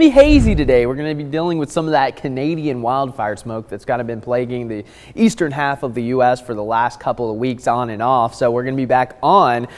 Be hazy today. We're going to be dealing with some of that Canadian wildfire smoke that's kind of been plaguing the eastern half of the U.S. for the last couple of weeks on and off. So we're going to be back on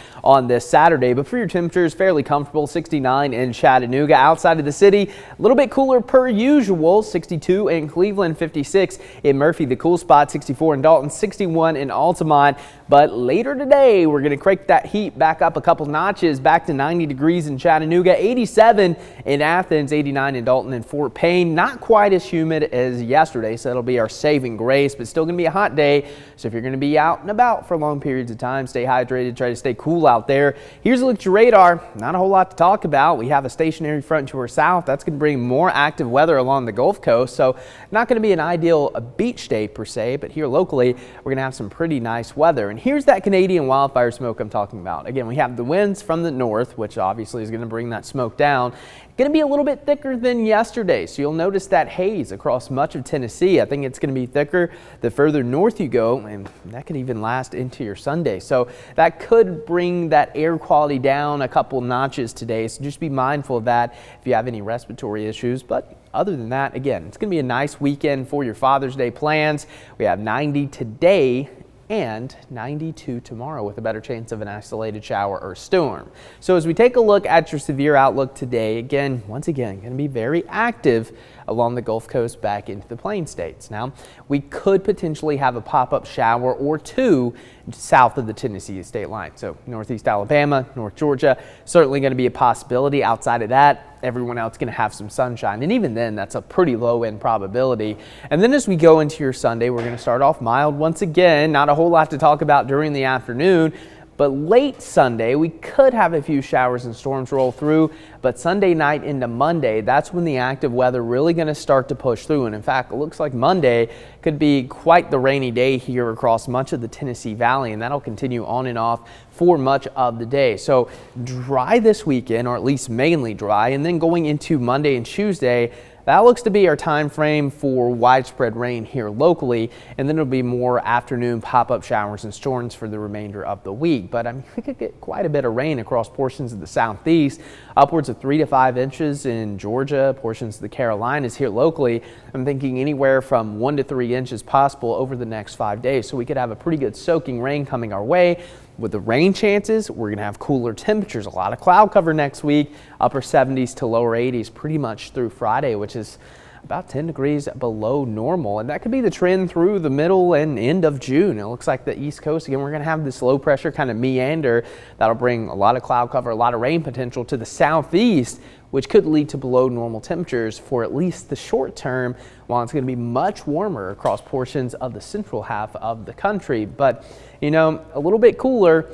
this Saturday. But for your temperatures, fairly comfortable. 69 in Chattanooga. Outside of the city, a little bit cooler per usual. 62 in Cleveland, 56 in Murphy, the cool spot. 64 in Dalton, 61 in Altamont. But later today, we're going to crank that heat back up a couple notches, back to 90 degrees in Chattanooga, 87 in Athens, 89 in Dalton and Fort Payne. Not quite as humid as yesterday, so that'll be our saving grace, but still going to be a hot day. So if you're going to be out and about for long periods of time, stay hydrated, try to stay cool out there. Here's a look at your radar. Not a whole lot to talk about. We have a stationary front to our south. That's going to bring more active weather along the Gulf Coast, so not going to be an ideal beach day per se, but here locally, we're going to have some pretty nice weather. And here's that Canadian wildfire smoke I'm talking about. Again, we have the winds from the north, which obviously is going to bring that smoke down. Going to be a little bit thicker than yesterday, so you'll notice that haze across much of Tennessee. I think it's going to be thicker the further north you go, and that could even last into your Sunday. So that could bring that air quality down a couple notches today, so just be mindful of that if you have any respiratory issues. But other than that, again, it's going to be a nice weekend for your Father's Day plans. We have 90 today and 92 tomorrow with a better chance of an isolated shower or storm. So as we take a look at your severe outlook today, again, once again, going to be very active along the Gulf Coast back into the Plain States. Now, we could potentially have a pop-up shower or two south of the Tennessee state line. So northeast Alabama, North Georgia, certainly going to be a possibility. Outside of that, everyone else going to have some sunshine. And even then, that's a pretty low end probability. And then as we go into your Sunday, we're going to start off mild once again. Not a whole lot to talk about during the afternoon. But late Sunday, we could have a few showers and storms roll through. But Sunday night into Monday, that's when the active weather really going to start to push through. And in fact, it looks like Monday could be quite the rainy day here across much of the Tennessee Valley. And that'll continue on and off for much of the day. So dry this weekend, or at least mainly dry. And then going into Monday and Tuesday, that looks to be our time frame for widespread rain here locally, and then it'll be more afternoon pop-up showers and storms for the remainder of the week. But I mean, we could get quite a bit of rain across portions of the southeast, upwards of 3 to 5 inches in Georgia, portions of the Carolinas here locally. I'm thinking anywhere from 1 to 3 inches possible over the next 5 days. So we could have a pretty good soaking rain coming our way. With the rain chances, we're going to have cooler temperatures, a lot of cloud cover next week, upper 70s to lower 80s pretty much through Friday, which is about 10 degrees below normal. And that could be the trend through the middle and end of June. It looks like the East Coast, again, we're going to have this low pressure kind of meander that'll bring a lot of cloud cover, a lot of rain potential to the southeast, which could lead to below normal temperatures for at least the short term, while it's going to be much warmer across portions of the central half of the country. But, you know, a little bit cooler,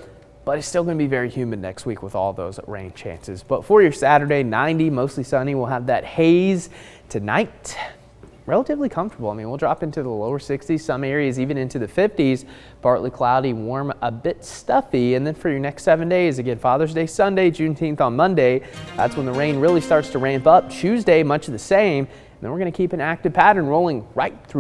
but it's still going to be very humid next week with all those rain chances. But for your Saturday, 90, mostly sunny. We'll have that haze tonight. Relatively comfortable. I mean, we'll drop into the lower 60s, some areas even into the 50s. Partly cloudy, warm, a bit stuffy. And then for your next 7 days, again, Father's Day Sunday, Juneteenth on Monday, that's when the rain really starts to ramp up. Tuesday, much of the same. And then we're going to keep an active pattern rolling right through